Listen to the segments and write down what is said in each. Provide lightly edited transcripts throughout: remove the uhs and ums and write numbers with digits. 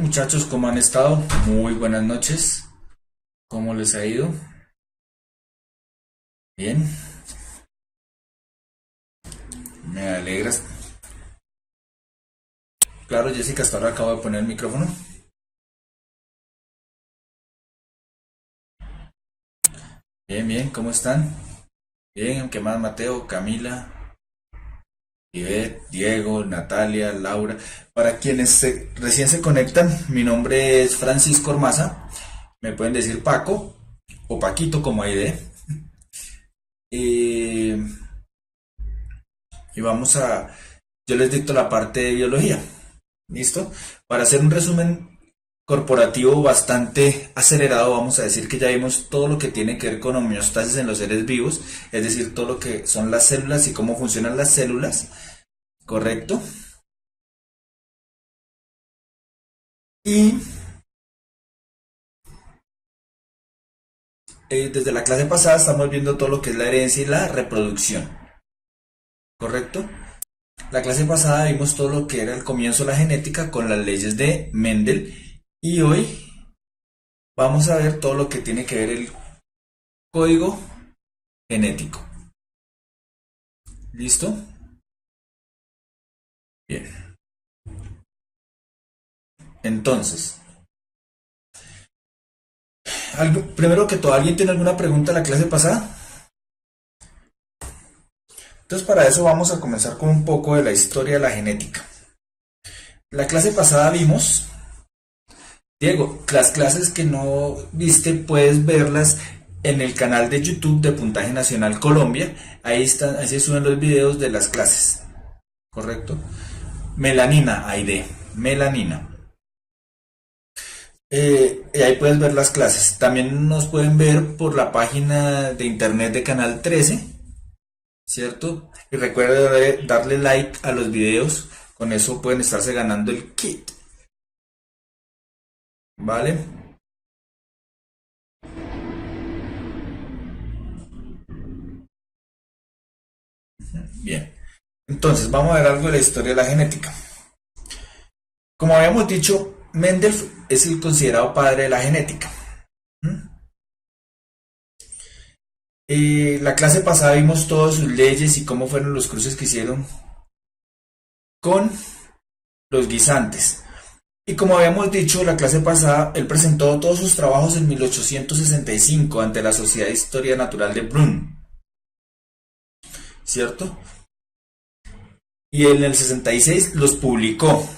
Muchachos, ¿cómo han estado? Muy buenas noches. ¿Cómo les ha ido? Bien, me alegras. Claro, Jessica, hasta ahora acabo de poner el micrófono. Bien, bien, ¿cómo están? Bien, ¿qué más? Mateo, Camila, Ivette, Diego, Natalia, Laura. Para quienes recién se conectan, mi nombre es Francisco Ormaza. Me pueden decir Paco o Paquito como ID. Eh, y yo les dicto la parte de biología. ¿Listo? Para hacer un resumen corporativo bastante acelerado, vamos a decir que ya vimos todo lo que tiene que ver con homeostasis en los seres vivos, es decir, todo lo que son las células y cómo funcionan las células, ¿correcto? Y desde la clase pasada estamos viendo todo lo que es la herencia y la reproducción, ¿correcto? La clase pasada vimos todo lo que era el comienzo de la genética con las leyes de Mendel y hoy vamos a ver todo lo que tiene que ver el código genético. ¿Listo? Bien. Entonces, primero que todo, ¿alguien tiene alguna pregunta de la clase pasada? Entonces, para eso vamos a comenzar con un poco de la historia de la genética. La clase pasada vimos, Diego, las clases que no viste puedes verlas en el canal de YouTube de Puntaje Nacional Colombia. Ahí están, ahí se suben los videos de las clases. ¿Correcto? Melanina, ID. Melanina. Y ahí puedes ver las clases. También nos pueden ver por la página de internet de Canal 13, ¿cierto? Y recuerda darle like a los videos. Con eso pueden estarse ganando el kit. ¿Vale? Bien. Entonces, vamos a ver algo de la historia de la genética. Como habíamos dicho, Mendel es el considerado padre de la genética. La clase pasada vimos todas sus leyes y cómo fueron los cruces que hicieron con los guisantes. Y como habíamos dicho la clase pasada, él presentó todos sus trabajos en 1865 ante la Sociedad de Historia Natural de Brünn, ¿cierto? Y en el 66 los publicó.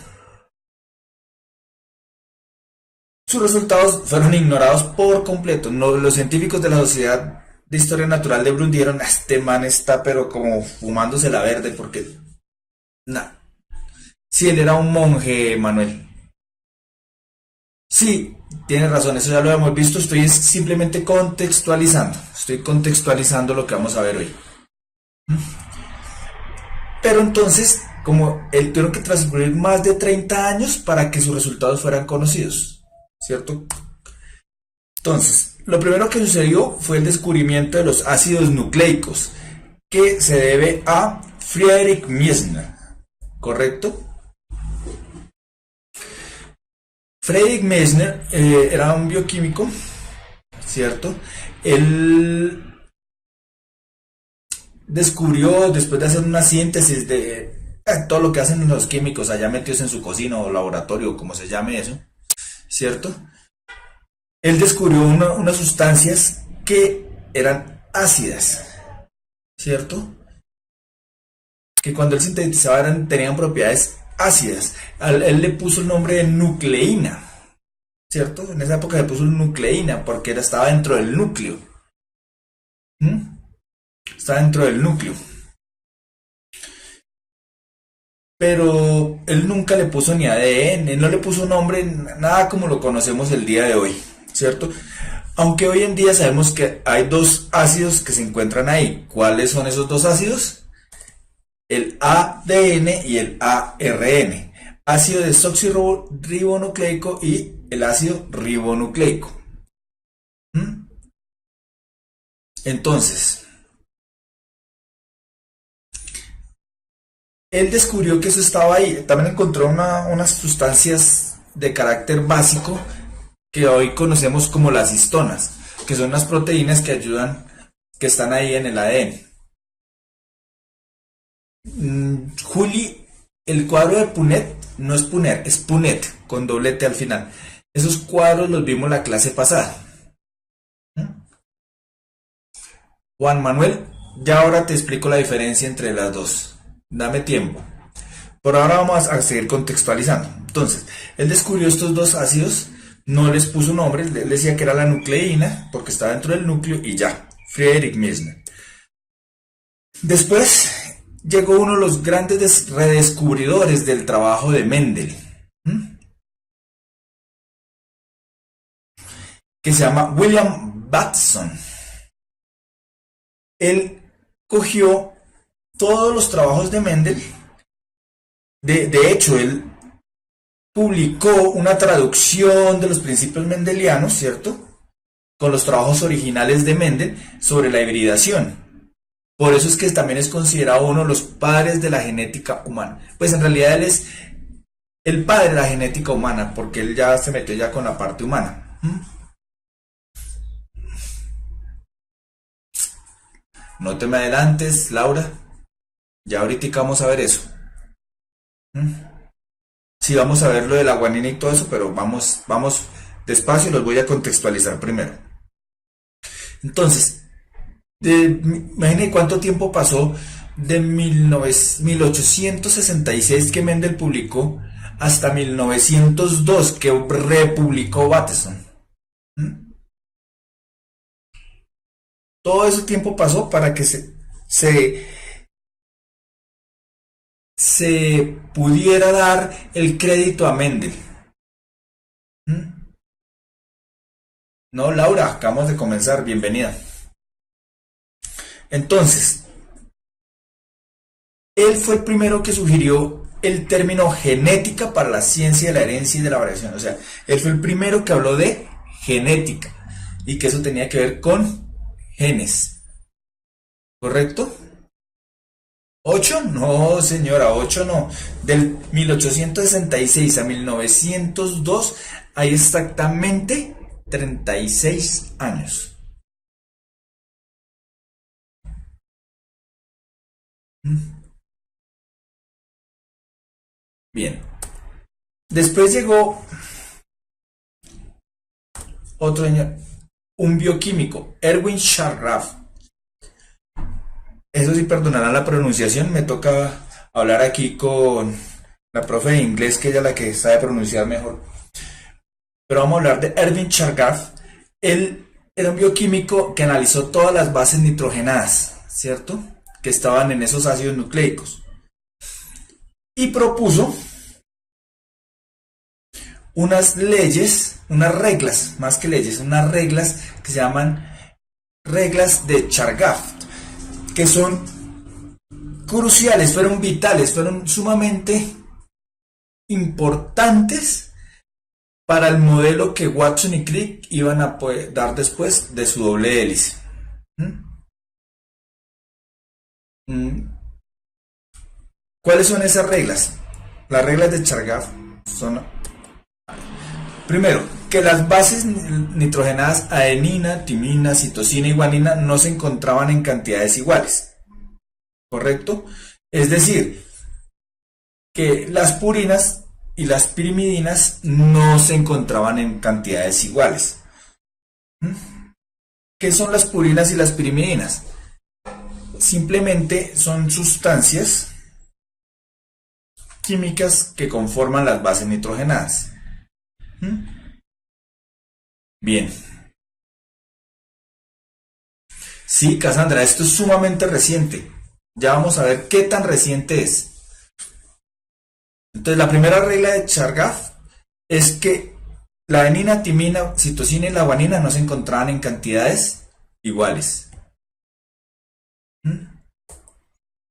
Sus resultados fueron ignorados por completo. No, los científicos de la Sociedad de Historia Natural de Brünn dijeron, este man está pero como fumándose la verde porque... Nah. Sí, él era un monje, Manuel. Sí, tienes razón, eso ya lo hemos visto, estoy simplemente contextualizando lo que vamos a ver hoy. Pero entonces, como él tuvo que transcurrir más de 30 años para que sus resultados fueran conocidos, ¿cierto? Entonces, lo primero que sucedió fue el descubrimiento de los ácidos nucleicos, que se debe a Friedrich Miesner, ¿correcto? Friedrich Miesner era un bioquímico, ¿cierto? Él descubrió, después de hacer una síntesis de todo lo que hacen los químicos allá metidos en su cocina o laboratorio, como se llame eso, ¿cierto? Él descubrió unas sustancias que eran ácidas, ¿cierto? Que cuando él sintetizaba tenían propiedades ácidas. Él le puso el nombre de nucleína, ¿cierto? En esa época le puso nucleína porque estaba dentro del núcleo. Estaba dentro del núcleo. Pero él nunca le puso ni ADN, no le puso nombre, nada como lo conocemos el día de hoy, ¿cierto? Aunque hoy en día sabemos que hay dos ácidos que se encuentran ahí. ¿Cuáles son esos dos ácidos? El ADN y el ARN. Ácido desoxirribonucleico y el ácido ribonucleico. Entonces, él descubrió que eso estaba ahí. También encontró unas sustancias de carácter básico que hoy conocemos como las histonas, que son las proteínas que ayudan, que están ahí en el ADN. Juli, el cuadro de Punnett no es Punnett, es Punnett, con doblete al final. Esos cuadros los vimos la clase pasada. Juan Manuel, ya ahora te explico la diferencia entre las dos. Dame tiempo. Por ahora vamos a seguir contextualizando. Entonces, él descubrió estos dos ácidos, no les puso nombre, él decía que era la nucleína, porque está dentro del núcleo y ya. Friedrich Misner. Después llegó uno de los grandes redescubridores del trabajo de Mendel, que se llama William Bateson. Él cogió todos los trabajos de Mendel. De hecho, él publicó una traducción de los principios mendelianos, ¿cierto? Con los trabajos originales de Mendel sobre la hibridación. Por eso es que también es considerado uno de los padres de la genética humana. Pues en realidad él es el padre de la genética humana, porque él ya se metió ya con la parte humana. No te me adelantes, Laura. Ya ahorita vamos a ver eso. Sí, vamos a ver lo de la guanina y todo eso, pero vamos despacio y los voy a contextualizar primero. Entonces, imaginen cuánto tiempo pasó de 1866 que Mendel publicó hasta 1902 que republicó Bateson. Todo ese tiempo pasó para que se pudiera dar el crédito a Mendel. No, Laura, acabamos de comenzar, bienvenida. Entonces, él fue el primero que sugirió el término genética para la ciencia de la herencia y de la variación. O sea, él fue el primero que habló de genética y que eso tenía que ver con genes. ¿Correcto? ¿8? No, señora, 8 no. Del 1866 a 1902 hay exactamente 36 años. Bien. Después llegó otro año, un bioquímico, Erwin Chargaff. Eso sí, perdonarán la pronunciación, me toca hablar aquí con la profe de inglés, que ella es la que sabe pronunciar mejor. Pero vamos a hablar de Erwin Chargaff. Él era un bioquímico que analizó todas las bases nitrogenadas, ¿cierto? Que estaban en esos ácidos nucleicos. Y propuso unas leyes, unas reglas, más que leyes, unas reglas que se llaman reglas de Chargaff, que son cruciales, fueron vitales, fueron sumamente importantes para el modelo que Watson y Crick iban a poder dar después de su doble hélice. ¿Cuáles son esas reglas? Las reglas de Chargaff son, primero, que las bases nitrogenadas adenina, timina, citosina y guanina no se encontraban en cantidades iguales. ¿Correcto? Es decir, que las purinas y las pirimidinas no se encontraban en cantidades iguales. ¿Qué son las purinas y las pirimidinas? Simplemente son sustancias químicas que conforman las bases nitrogenadas. Bien. Sí, Cassandra, esto es sumamente reciente. Ya vamos a ver qué tan reciente es. Entonces, la primera regla de Chargaff es que la adenina, timina, citosina y la guanina no se encontraban en cantidades iguales.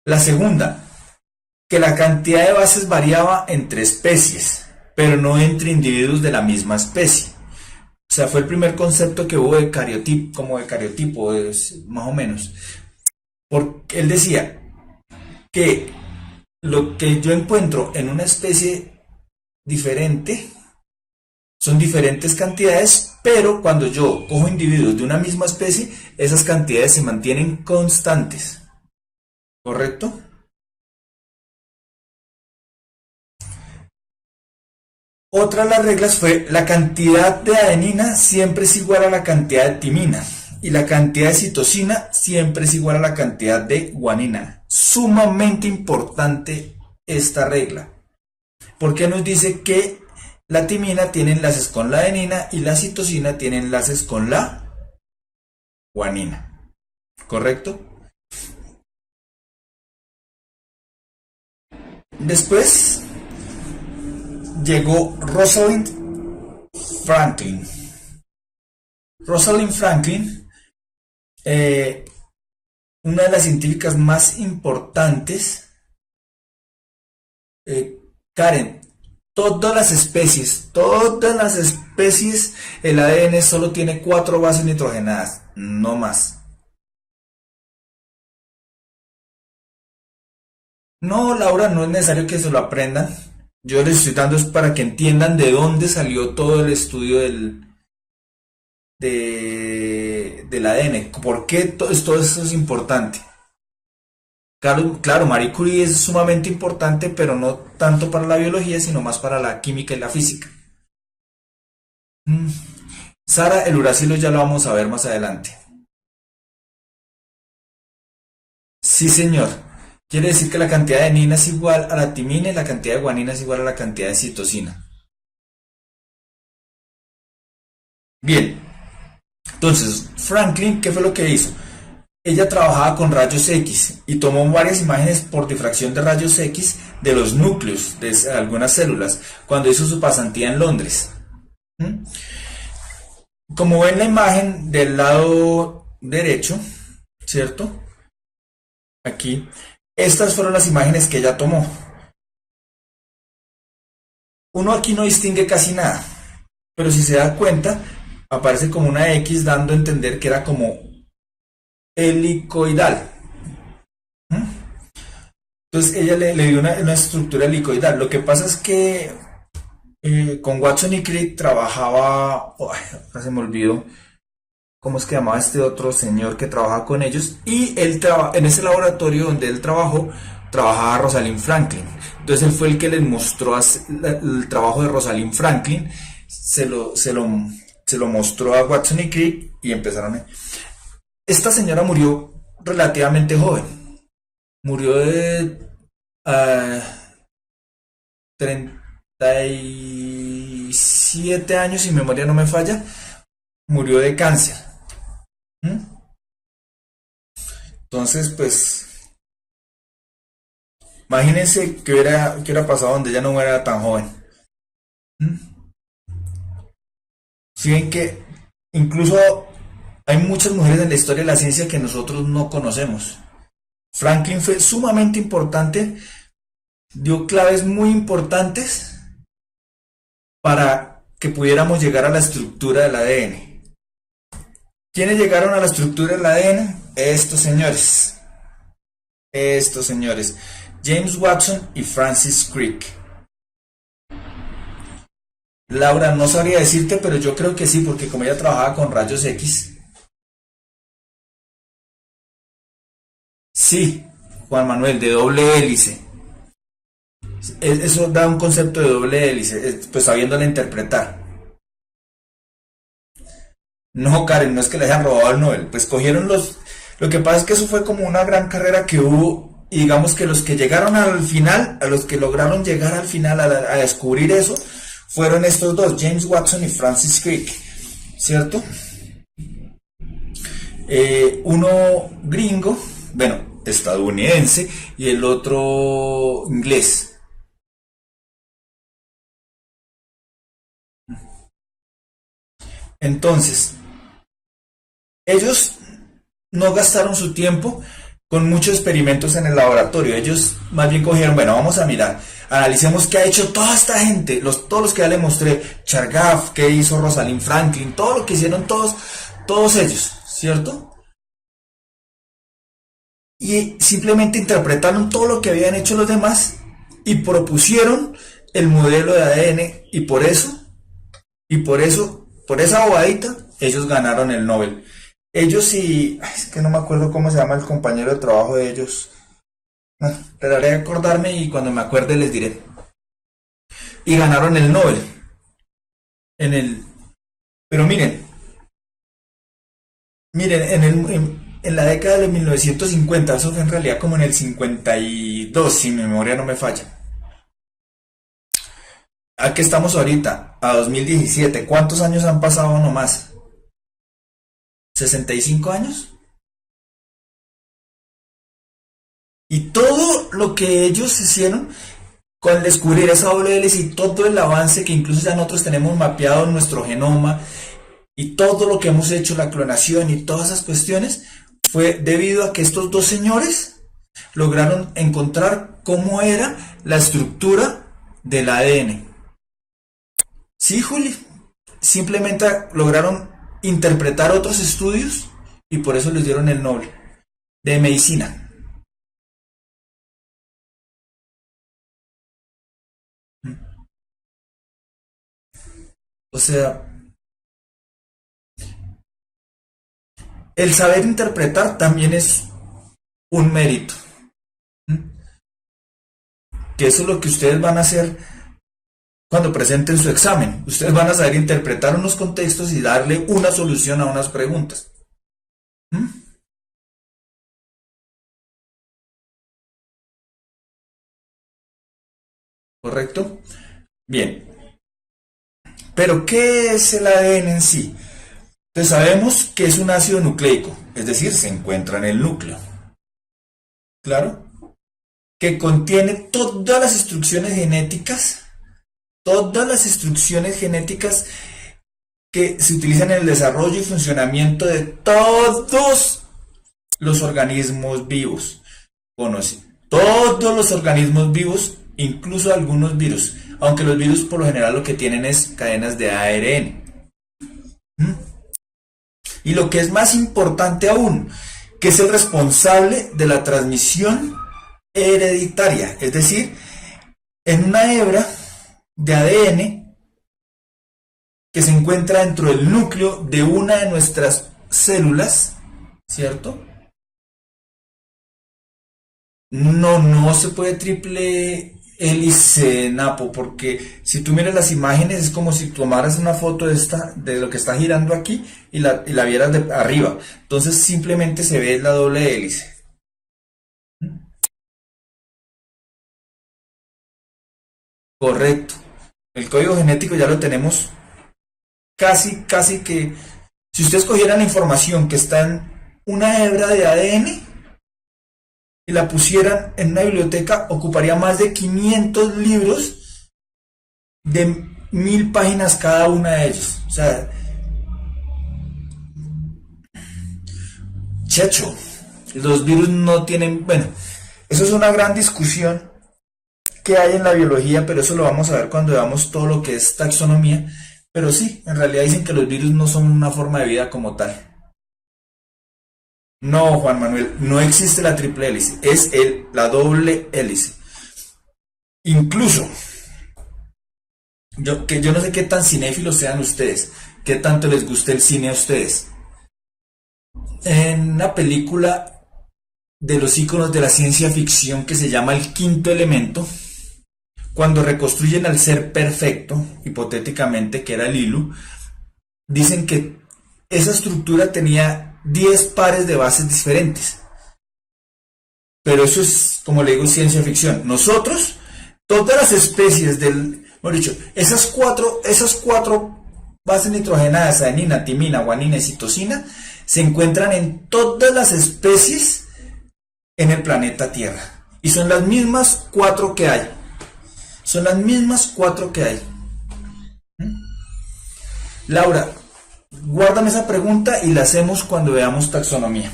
La segunda, que la cantidad de bases variaba entre especies, pero no entre individuos de la misma especie. O sea, fue el primer concepto que hubo de cariotipo, como de cariotipo, más o menos. Porque él decía que lo que yo encuentro en una especie diferente Son diferentes cantidades, pero cuando yo cojo individuos de una misma especie, esas cantidades se mantienen constantes. ¿Correcto? Otra de las reglas fue la cantidad de adenina siempre es igual a la cantidad de timina y la cantidad de citosina siempre es igual a la cantidad de guanina. Sumamente importante esta regla, porque nos dice que la timina tiene enlaces con la adenina y la citosina tiene enlaces con la guanina. ¿Correcto? Después llegó Rosalind Franklin. Rosalind Franklin, una de las científicas más importantes. Karen, todas las especies, el ADN solo tiene 4 bases nitrogenadas, no más. No, Laura, no es necesario que se lo aprendan. Yo les estoy dando es para que entiendan de dónde salió todo el estudio del ADN. ¿Por qué todo esto es importante? Claro, Marie Curie es sumamente importante, pero no tanto para la biología, sino más para la química y la física. Sara, el uracilo ya lo vamos a ver más adelante. Sí, señor. Quiere decir que la cantidad de adenina es igual a la timina y la cantidad de guanina es igual a la cantidad de citosina. Bien, entonces, Franklin, ¿qué fue lo que hizo? Ella trabajaba con rayos X y tomó varias imágenes por difracción de rayos X de los núcleos de algunas células cuando hizo su pasantía en Londres. Como ven la imagen del lado derecho, ¿cierto? Aquí, estas fueron las imágenes que ella tomó. Uno aquí no distingue casi nada, pero si se da cuenta, aparece como una X dando a entender que era como helicoidal. Entonces ella le dio una estructura helicoidal. Lo que pasa es que con Watson y Crick trabajaba, ahora se me olvidó cómo es que llamaba este otro señor que trabajaba con ellos, y él en ese laboratorio donde él trabajaba Rosalind Franklin. Entonces él fue el que les mostró el trabajo de Rosalind Franklin, se lo mostró a Watson y Crick y empezaron a... Esta señora murió relativamente joven, murió de 37 años, si mi memoria no me falla, murió de cáncer. Entonces, pues, imagínense qué hubiera pasado donde ella no era tan joven. Si ven que incluso hay muchas mujeres en la historia de la ciencia que nosotros no conocemos. Franklin fue sumamente importante, dio claves muy importantes para que pudiéramos llegar a la estructura del ADN. ¿Quiénes llegaron a la estructura del ADN? Estos señores, James Watson y Francis Crick. Laura, no sabría decirte, pero yo creo que sí, porque como ella trabajaba con rayos X. Sí, Juan Manuel, de doble hélice. Eso da un concepto de doble hélice, pues sabiéndola interpretar. No, Karen, no es que le hayan robado el Nobel, pues cogieron los... Lo que pasa es que eso fue como una gran carrera que hubo, y digamos que los que llegaron al final, a los que lograron llegar al final a descubrir eso, fueron estos dos, James Watson y Francis Crick, ¿cierto? Uno gringo, bueno, estadounidense, y el otro inglés. Entonces, ellos no gastaron su tiempo con muchos experimentos en el laboratorio. Ellos más bien cogieron, bueno, vamos a mirar, analicemos qué ha hecho toda esta gente, todos los que ya le mostré, Chargaff, qué hizo Rosalind Franklin, todo lo que hicieron todos ellos, ¿cierto? Y simplemente interpretaron todo lo que habían hecho los demás y propusieron el modelo de ADN, y por eso Y por eso, por esa bobadita, ellos ganaron el Nobel. Ellos y... Es que no me acuerdo cómo se llama el compañero de trabajo de ellos. Trataré de acordarme y cuando me acuerde les diré. Y ganaron el Nobel. En el... Pero miren, en la década de 1950, eso fue en realidad como en el 52, si mi memoria no me falla. ¿A qué estamos ahorita? A 2017. ¿Cuántos años han pasado nomás? ¿65 años? Y todo lo que ellos hicieron con descubrir esa doble hélice y todo el avance que incluso ya nosotros tenemos mapeado en nuestro genoma y todo lo que hemos hecho, la clonación y todas esas cuestiones, fue debido a que estos dos señores lograron encontrar cómo era la estructura del ADN. Sí, Juli, simplemente lograron interpretar otros estudios y por eso les dieron el Nobel de medicina. O sea, el saber interpretar también es un mérito. Que eso es lo que ustedes van a hacer cuando presenten su examen. Ustedes van a saber interpretar unos contextos y darle una solución a unas preguntas. ¿Mm? ¿Correcto? Bien. Pero, ¿qué es el ADN en sí? Entonces sabemos que es un ácido nucleico, es decir, se encuentra en el núcleo. ¿Claro? Que contiene todas las instrucciones genéticas que se utilizan en el desarrollo y funcionamiento de todos los organismos vivos. Conoce todos los organismos vivos, incluso algunos virus, aunque los virus por lo general lo que tienen es cadenas de ARN. ¿Mm? Y lo que es más importante aún, que es el responsable de la transmisión hereditaria, es decir, en una hebra de ADN que se encuentra dentro del núcleo de una de nuestras células, ¿cierto? No se puede triple hélice Napo, porque si tú miras las imágenes es como si tomaras una foto de lo que está girando aquí y la vieras de arriba. Entonces simplemente se ve la doble hélice. Correcto. El código genético ya lo tenemos casi que... Si ustedes cogieran la información que está en una hebra de ADN y la pusieran en una biblioteca, ocuparía más de 500 libros de 1000 páginas cada una de ellos. O sea, chacho, los virus no tienen... Bueno, eso es una gran discusión que hay en la biología, pero eso lo vamos a ver cuando veamos todo lo que es taxonomía. Pero sí, en realidad dicen que los virus no son una forma de vida como tal. No, Juan Manuel, no existe la triple hélice, es la doble hélice. Incluso, yo no sé qué tan cinéfilos sean ustedes, qué tanto les guste el cine a ustedes. En una película de los íconos de la ciencia ficción que se llama El Quinto Elemento, cuando reconstruyen al ser perfecto, hipotéticamente que era Lilu, dicen que esa estructura tenía 10 pares de bases diferentes. Pero eso es, como le digo, ciencia ficción. Nosotros, todas las especies mejor dicho, esas cuatro bases nitrogenadas, adenina, timina, guanina y citosina, se encuentran en todas las especies en el planeta Tierra. Y son las mismas cuatro que hay. Son las mismas cuatro que hay. Laura, guárdame esa pregunta y la hacemos cuando veamos taxonomía.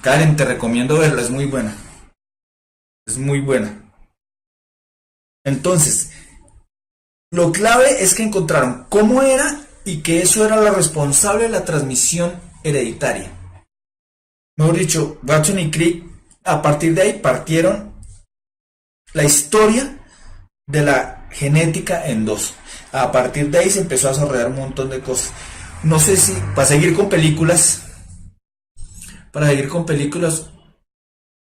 Karen, te recomiendo verla, es muy buena. Es muy buena. Entonces, lo clave es que encontraron cómo era y que eso era lo responsable de la transmisión hereditaria. Mejor dicho, Watson y Crick a partir de ahí partieron la historia de la genética en dos. A partir de ahí se empezó a desarrollar un montón de cosas. No sé si para seguir con películas,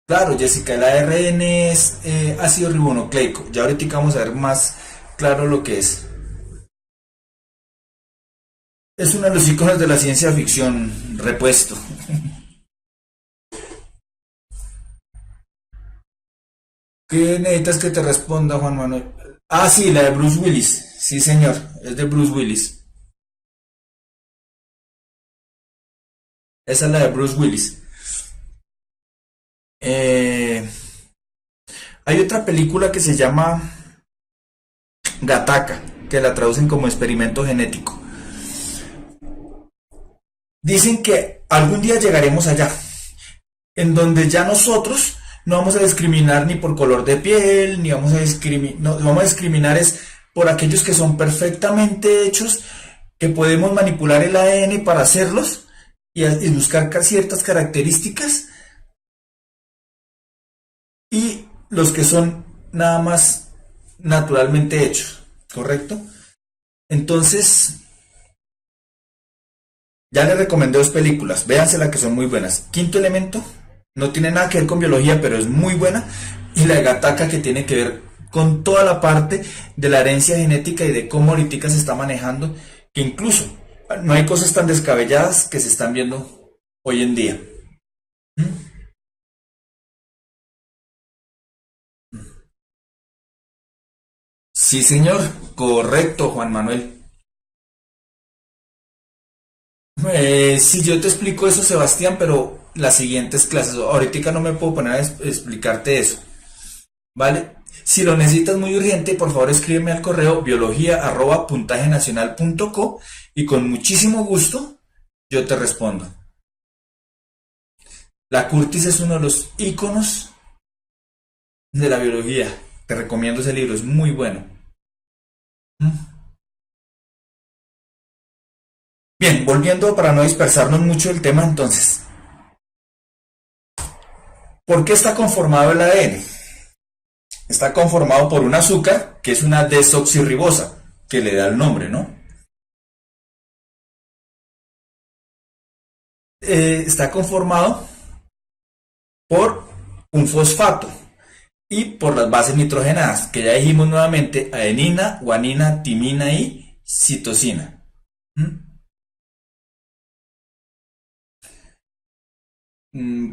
claro, Jessica, el ARN es ácido ribonucleico. Ya ahorita vamos a ver más claro lo que es. Es uno de los iconos de la ciencia ficción repuesto. ¿Qué necesitas que te responda, Juan Manuel? Ah, sí, la de Bruce Willis. Sí, señor, es de Bruce Willis. Esa es la de Bruce Willis. Eh, Hay otra película que se llama Gattaca, que la traducen como experimento genético. Dicen que algún día llegaremos allá, en donde ya nosotros no vamos a discriminar ni por color de piel, ni vamos a discriminar, no, vamos a discriminar es por aquellos que son perfectamente hechos, que podemos manipular el ADN para hacerlos y buscar ciertas características, y los que son nada más naturalmente hechos, ¿correcto? Entonces, ya les recomendé dos películas, véanse que son muy buenas. Quinto Elemento, no tiene nada que ver con biología, pero es muy buena. Y la de Gattaca, que tiene que ver con toda la parte de la herencia genética y de cómo ahorita se está manejando, que incluso no hay cosas tan descabelladas que se están viendo hoy en día. Sí, señor, correcto, Juan Manuel. Sí, yo te explico eso, Sebastián, pero las siguientes clases, ahorita no me puedo poner a explicarte eso. ¿Vale? Si lo necesitas muy urgente, por favor escríbeme al correo biología@puntajenacional.co y con muchísimo gusto yo te respondo. La Curtis es uno de los íconos de la biología. Te recomiendo ese libro, es muy bueno. Bien, volviendo para no dispersarnos mucho del tema, entonces, ¿por qué está conformado el ADN? Está conformado por un azúcar, que es una desoxirribosa, que le da el nombre, ¿no? Está conformado por un fosfato y por las bases nitrogenadas, que ya dijimos nuevamente, adenina, guanina, timina y citosina.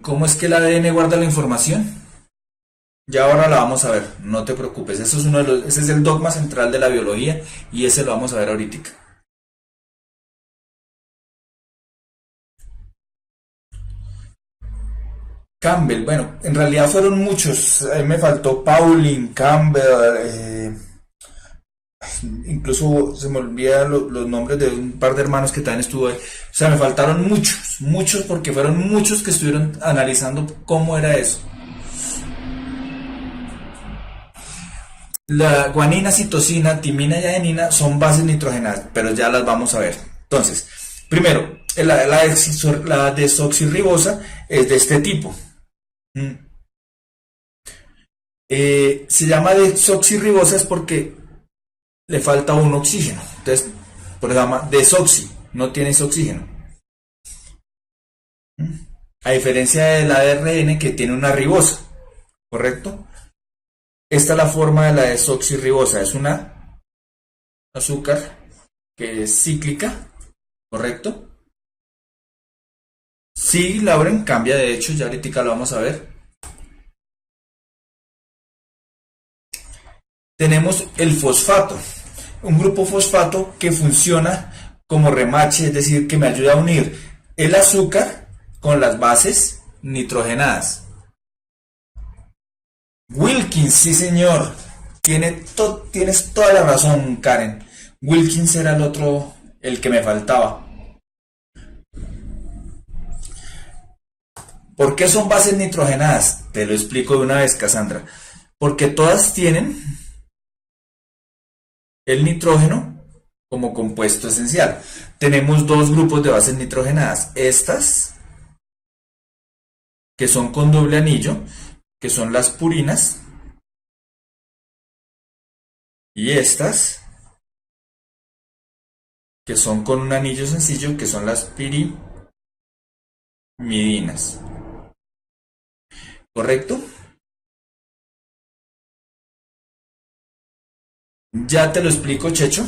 ¿Cómo es que el ADN guarda la información? Ya ahora la vamos a ver, no te preocupes, eso es ese es el dogma central de la biología y ese lo vamos a ver ahorita. Campbell, bueno, en realidad fueron muchos, me faltó Pauling, Campbell, incluso se me olvidan los nombres de un par de hermanos que también estuvo ahí. O sea, me faltaron muchos, muchos, porque fueron muchos que estuvieron analizando cómo era eso. La guanina, citosina, timina y adenina son bases nitrogenadas, pero ya las vamos a ver. Entonces, primero, la desoxirribosa es de este tipo. Mm. Se llama desoxirribosa es porque le falta un oxígeno. Entonces, por eso se llama desoxi, no tienes oxígeno. A diferencia del ARN que tiene una ribosa, ¿correcto? Esta es la forma de la desoxirribosa, es una azúcar que es cíclica, ¿correcto? Sí, Lauren, cambia de hecho, ya ahorita lo vamos a ver. Tenemos el fosfato, un grupo fosfato que funciona como remache, es decir, que me ayuda a unir el azúcar con las bases nitrogenadas. Wilkins, sí señor, tienes toda la razón, Karen. Wilkins era el otro, el que me faltaba. ¿Por qué son bases nitrogenadas? Te lo explico de una vez, Cassandra. Porque todas tienen el nitrógeno como compuesto esencial. Tenemos dos grupos de bases nitrogenadas. Estas, que son con doble anillo, que son las purinas, Y estas, que son con un anillo sencillo, que son las pirimidinas. ¿Correcto? Ya te lo explico, Checho.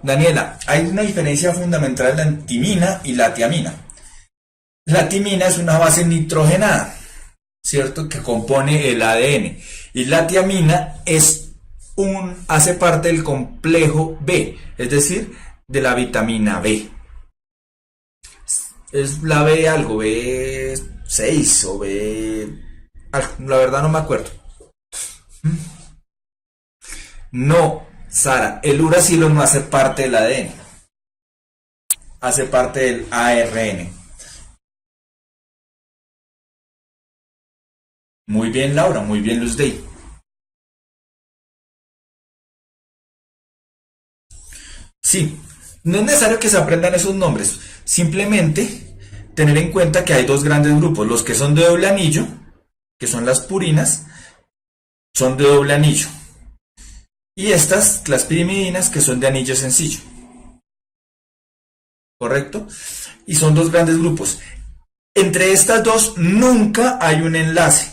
Daniela, hay una diferencia fundamental entre la timina y la tiamina. La timina es una base nitrogenada, ¿cierto? Que compone el ADN. Y la tiamina hace parte del complejo B, es decir, de la vitamina B. Es la B algo, B6 o B algo, la verdad no me acuerdo. No, Sara, el uracilo no hace parte del ADN, hace parte del ARN. Muy bien, Laura, muy bien, Luz Day. Sí, no es necesario que se aprendan esos nombres, simplemente tener en cuenta que hay dos grandes grupos, los que son de doble anillo, que son las purinas, son de doble anillo, y estas, las pirimidinas, que son de anillo sencillo, ¿correcto? Y son dos grandes grupos. Entre estas dos nunca hay un enlace,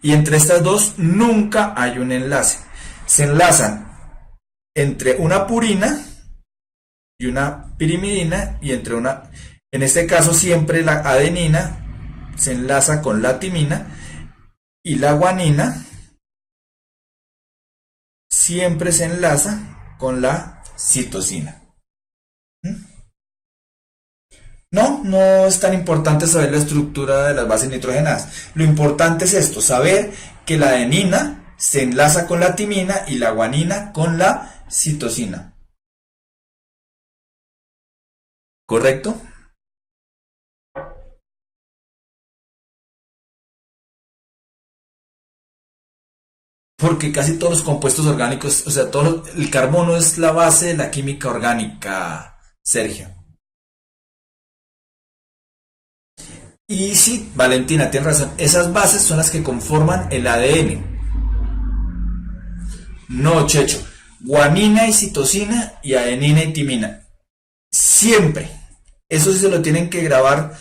y entre estas dos nunca hay un enlace. Se enlazan entre una purina y una pirimidina y entre una, en este caso siempre la adenina se enlaza con la timina y la guanina siempre se enlaza con la citosina. No, no es tan importante saber la estructura de las bases nitrogenadas. Lo importante es esto, saber que la adenina se enlaza con la timina y la guanina con la citosina. ¿Correcto? Porque casi todos los compuestos orgánicos, o sea, el carbono es la base de la química orgánica, Sergio. Y sí, Valentina, tienes razón, esas bases son las que conforman el ADN. No, Checho, guanina y citosina y adenina y timina. Siempre. Eso sí se lo tienen que grabar.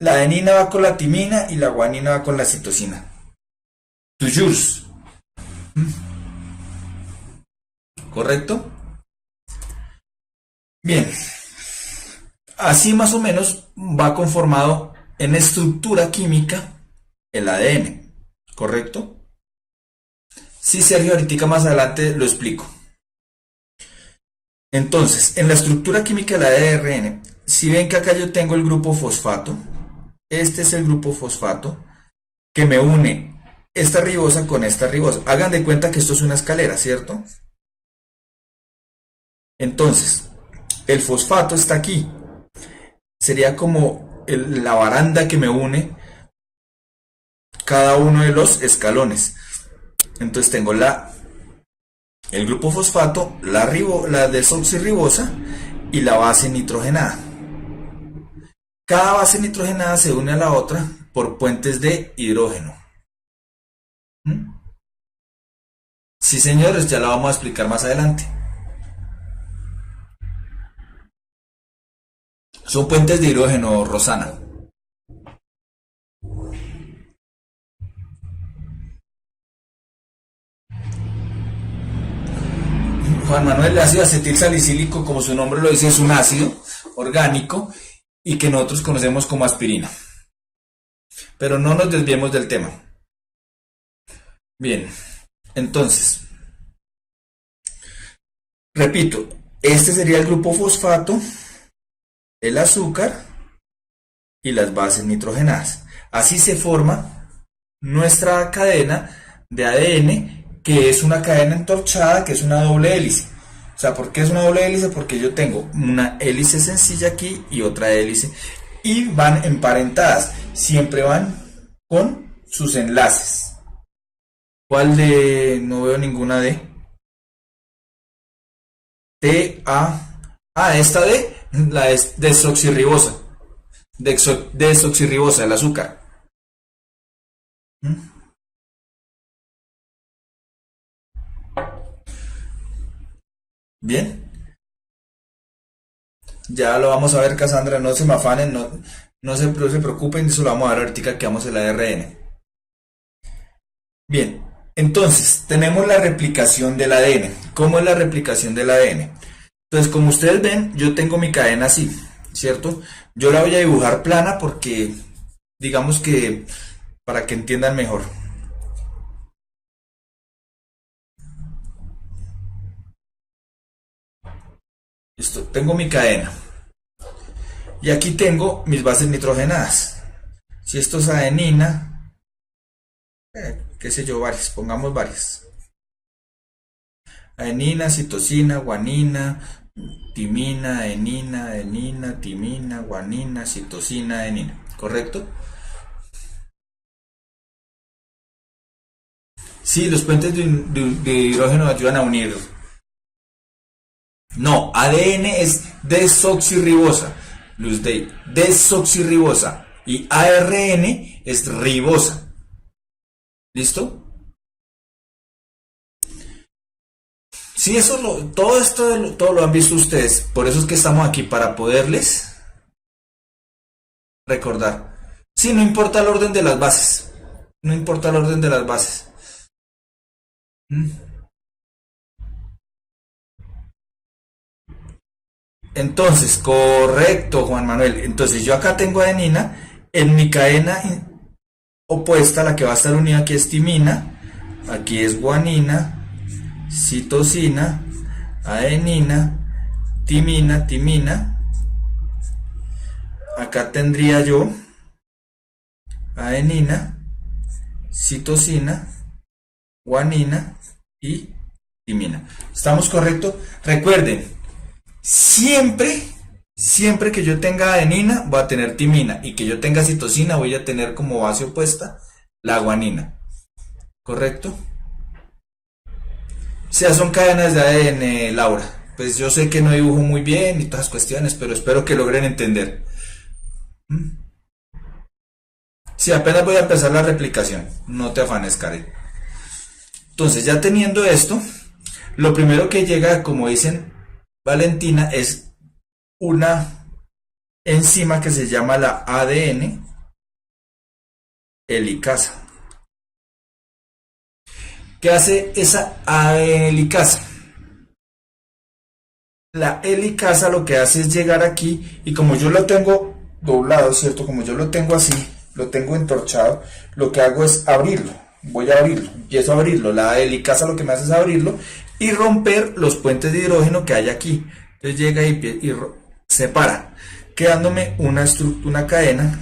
La adenina va con la timina y la guanina va con la citosina. Toujours. ¿Correcto? Bien. Así más o menos va conformado en estructura química el ADN. ¿Correcto? Sí, Sergio, ahorita más adelante lo explico. Entonces, en la estructura química del ADN, si ven que acá yo tengo el grupo fosfato, este es el grupo fosfato que me une esta ribosa con esta ribosa. Hagan de cuenta que esto es una escalera, ¿cierto? Entonces, el fosfato está aquí. Sería como la baranda que me une cada uno de los escalones. Entonces tengo el grupo fosfato, la desoxirribosa y la base nitrogenada. Cada base nitrogenada se une a la otra por puentes de hidrógeno. ¿Mm? Sí, señores, ya la vamos a explicar más adelante. Son puentes de hidrógeno, Rosana. Juan Manuel, el ácido acetil salicílico, como su nombre lo dice, es un ácido orgánico y que nosotros conocemos como aspirina. Pero no nos desviemos del tema. Bien, entonces, repito, este sería el grupo fosfato, el azúcar y las bases nitrogenadas. Así se forma nuestra cadena de ADN, que es una cadena entorchada, que es una doble hélice. O sea, ¿por qué es una doble hélice? Porque yo tengo una hélice sencilla aquí y otra hélice, y van emparentadas, siempre van con sus enlaces. ¿Cuál de? No veo ninguna de. T, A. Ah, esta de, la desoxirribosa. desoxirribosa, el azúcar. ¿Mm? Bien, ya lo vamos a ver, Cassandra, no se me afanen, no se preocupen, eso lo vamos a ver ahorita que vamos el ARN. Bien, entonces tenemos la replicación del ADN. ¿Cómo es la replicación del ADN? Entonces, como ustedes ven, yo tengo mi cadena así, ¿cierto? Yo la voy a dibujar plana porque, digamos que, para que entiendan mejor. Listo, tengo mi cadena. Y aquí tengo mis bases nitrogenadas. Si esto es adenina, qué sé yo, varias, pongamos varias. Adenina, citosina, guanina, timina, adenina, adenina, timina, guanina, citosina, adenina. ¿Correcto? Sí, los puentes de hidrógeno ayudan a unir. No, ADN es desoxirribosa. Luz de desoxirribosa. Y ARN es ribosa. ¿Listo? Sí, todo esto todo lo han visto ustedes. Por eso es que estamos aquí, para poderles recordar. Sí, no importa el orden de las bases. No importa el orden de las bases. ¿Mm? Entonces, correcto, Juan Manuel. Entonces, yo acá tengo adenina. En mi cadena opuesta, la que va a estar unida aquí es timina. Aquí es guanina, citosina, adenina, timina, timina. Acá tendría yo adenina, citosina, guanina y timina. ¿Estamos correctos? Recuerden, siempre que yo tenga adenina, voy a tener timina. Y que yo tenga citosina, voy a tener como base opuesta la guanina. ¿Correcto? O sea, son cadenas de ADN, Laura. Pues yo sé que no dibujo muy bien y todas las cuestiones, pero espero que logren entender. ¿Mm? Sí, apenas voy a empezar la replicación. No te afanes, Karen. Entonces, ya teniendo esto, lo primero que llega, como dicen Valentina, es una enzima que se llama la ADN helicasa. ¿Qué hace esa ADN helicasa? La helicasa lo que hace es llegar aquí y como yo lo tengo doblado, ¿cierto? Como yo lo tengo así, lo tengo entorchado, lo que hago es abrirlo. Voy a abrirlo, empiezo a abrirlo. La helicasa lo que me hace es abrirlo y romper los puentes de hidrógeno que hay aquí. Entonces llega y separa, quedándome una cadena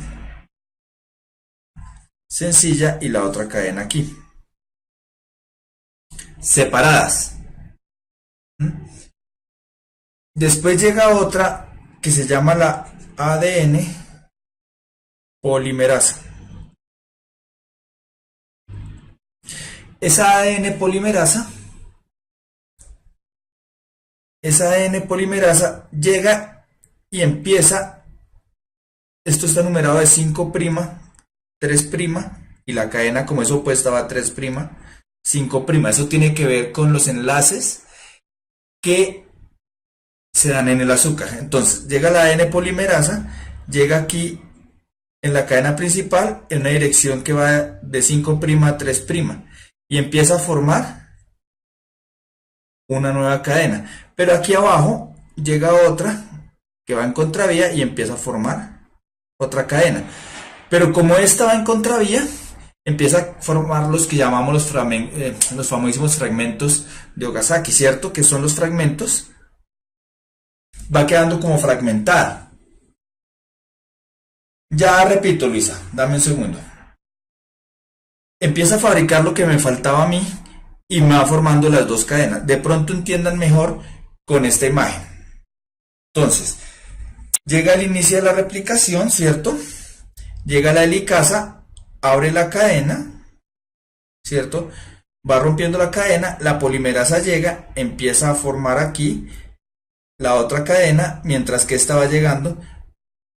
sencilla y la otra cadena aquí. Separadas. ¿Mm? Después llega otra que se llama la ADN polimerasa. Esa ADN polimerasa, llega y empieza, esto está numerado de 5', 3', y la cadena como es opuesta va a 3', 5'. Eso tiene que ver con los enlaces que se dan en el azúcar. Entonces llega la ADN polimerasa, llega aquí en la cadena principal en una dirección que va de 5' a 3', y empieza a formar una nueva cadena. Pero aquí abajo llega otra que va en contravía y empieza a formar otra cadena. Pero como esta va en contravía, empieza a formar los que llamamos los famosísimos fragmentos de Okazaki, ¿cierto? Que son los fragmentos. Va quedando como fragmentada. Ya repito, Luisa, dame un segundo. Empieza a fabricar lo que me faltaba a mí y me va formando las dos cadenas. De pronto entiendan mejor con esta imagen. Entonces, llega el inicio de la replicación, ¿cierto? Llega la helicasa, abre la cadena, ¿cierto? Va rompiendo la cadena, la polimerasa llega, empieza a formar aquí la otra cadena, mientras que esta va llegando,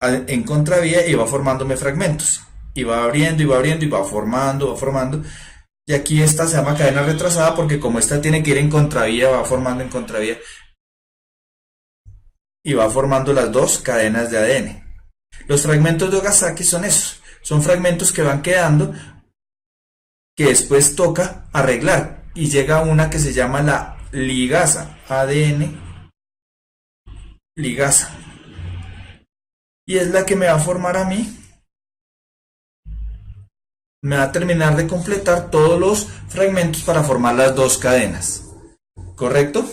en contravía y va formándome fragmentos. Y va abriendo y va abriendo y va formando, va formando. Y aquí esta se llama cadena retrasada porque como esta tiene que ir en contravía, va formando en contravía. Y va formando las dos cadenas de ADN. Los fragmentos de Okazaki son esos. Son fragmentos que van quedando que después toca arreglar. Y llega una que se llama la ligasa. ADN ligasa. Y es la que me va a formar a mí. Me va a terminar de completar todos los fragmentos para formar las dos cadenas. ¿Correcto?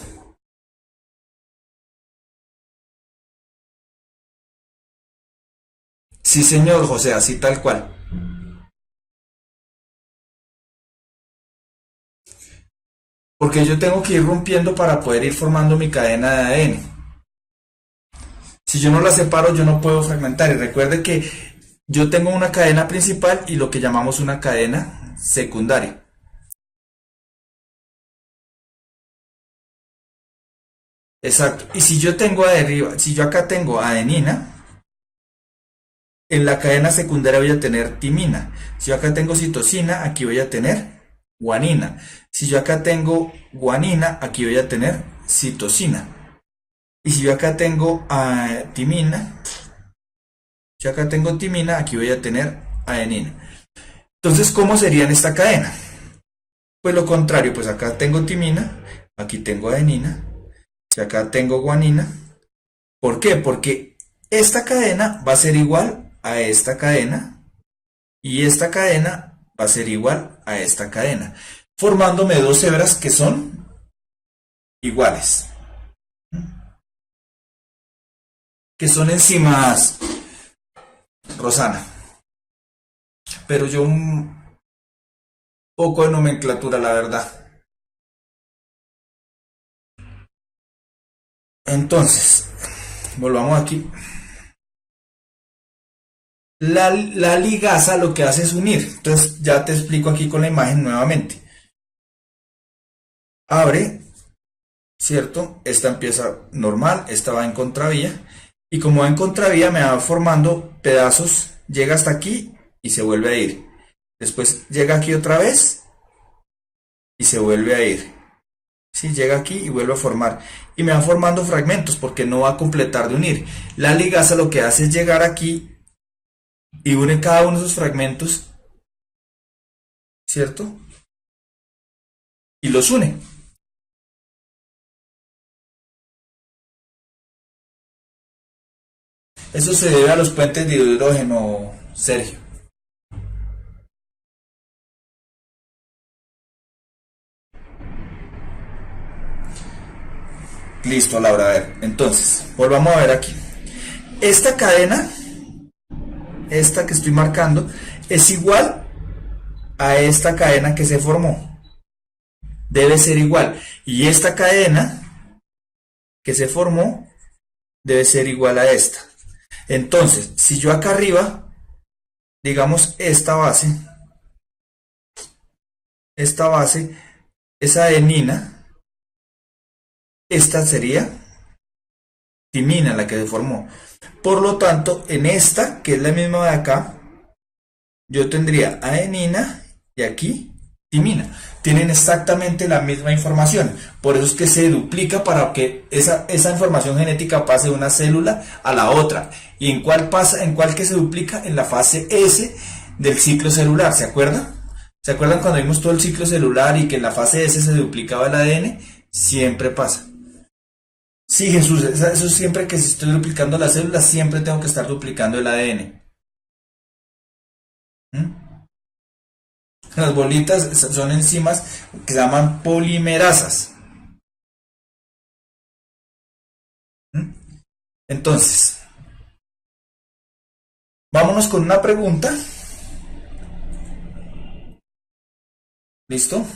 Sí, señor José, así tal cual. Porque yo tengo que ir rompiendo para poder ir formando mi cadena de ADN. Si yo no la separo, yo no puedo fragmentar. Y recuerde que yo tengo una cadena principal y lo que llamamos una cadena secundaria. Exacto. Y si yo tengo arriba, si yo acá tengo adenina, en la cadena secundaria voy a tener timina. Si yo acá tengo citosina, aquí voy a tener guanina. Si yo acá tengo guanina, aquí voy a tener citosina. Y si yo acá tengo timina, si acá tengo timina, aquí voy a tener adenina. Entonces, ¿cómo sería en esta cadena? Pues lo contrario, pues acá tengo timina, aquí tengo adenina, y acá tengo guanina. ¿Por qué? Porque esta cadena va a ser igual a esta cadena y esta cadena va a ser igual a esta cadena, formándome dos hebras que son iguales, que son enzimas, Rosana. Pero yo un poco de nomenclatura, la verdad. Entonces, volvamos aquí. La ligasa lo que hace es unir. Entonces, ya te explico aquí con la imagen nuevamente. Abre, ¿cierto? Esta empieza normal, esta va en contravía. Y como va en contravía, me va formando pedazos. Llega hasta aquí y se vuelve a ir. Después llega aquí otra vez y se vuelve a ir. ¿Sí? Llega aquí y vuelve a formar. Y me va formando fragmentos porque no va a completar de unir. La ligasa lo que hace es llegar aquí y une cada uno de esos fragmentos, ¿cierto? Y los une. Eso se debe a los puentes de hidrógeno, Sergio. Listo, Laura. A ver, entonces, volvamos a ver aquí. Esta cadena, esta que estoy marcando, es igual a esta cadena que se formó. Debe ser igual. Y esta cadena que se formó debe ser igual a esta. Entonces, si yo acá arriba, digamos esta base es adenina, esta sería timina la que se formó. Por lo tanto, en esta, que es la misma de acá, yo tendría adenina y aquí timina. Tienen exactamente la misma información. Por eso es que se duplica para que esa información genética pase de una célula a la otra. ¿Y en cuál pasa? ¿En cuál que se duplica? En la fase S del ciclo celular. ¿Se acuerdan? ¿Se acuerdan cuando vimos todo el ciclo celular y que en la fase S se duplicaba el ADN? Siempre pasa. Sí, Jesús, eso siempre que se estoy duplicando las células, siempre tengo que estar duplicando el ADN. ¿Mm? Las bolitas son enzimas que se llaman polimerasas. ¿Mm? Entonces, vámonos con una pregunta. ¿Listo?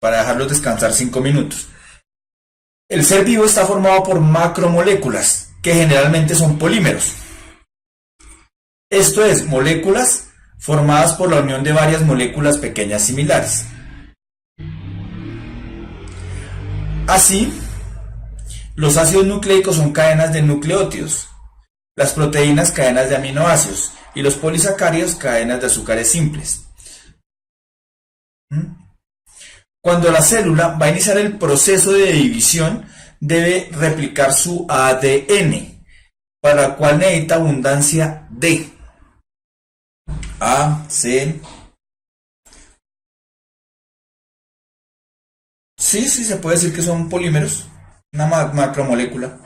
Para dejarlos descansar 5 minutos. El ser vivo está formado por macromoléculas, que generalmente son polímeros. Esto es, moléculas formadas por la unión de varias moléculas pequeñas similares. Así, los ácidos nucleicos son cadenas de nucleótidos. las proteínas cadenas de aminoácidos y los polisacáridos cadenas de azúcares simples. Cuando la célula va a iniciar el proceso de división, debe replicar su ADN, para la cual necesita abundancia de A, C. Sí, se puede decir que son polímeros, una macromolécula.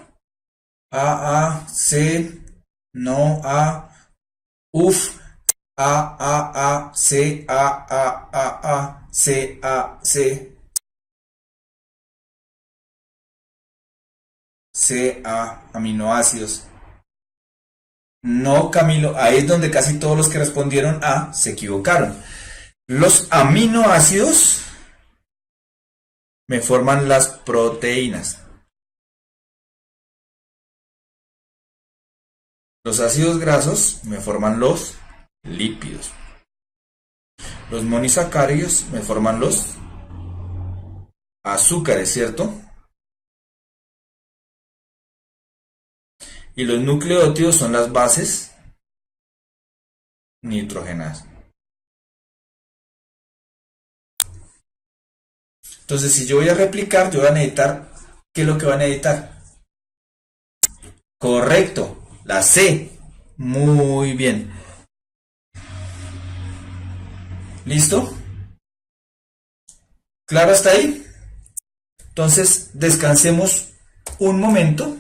A, C, no, A, uf, C, C, C, aminoácidos. No, Camilo, ahí es donde casi todos los que respondieron A se equivocaron. Los aminoácidos me forman las proteínas. Los ácidos grasos me forman los lípidos. Los monosacáridos me forman los azúcares, ¿cierto? Y los nucleótidos son las bases nitrogenadas. Entonces, si yo voy a replicar, yo voy a necesitar, ¿qué es lo que voy a necesitar? Correcto, la C. Muy bien. ¿Listo? ¿Claro hasta ahí? Entonces, descansemos un momento.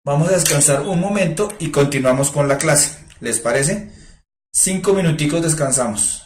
Vamos a descansar un momento y continuamos con la clase. ¿Les parece? 5 minuticos descansamos.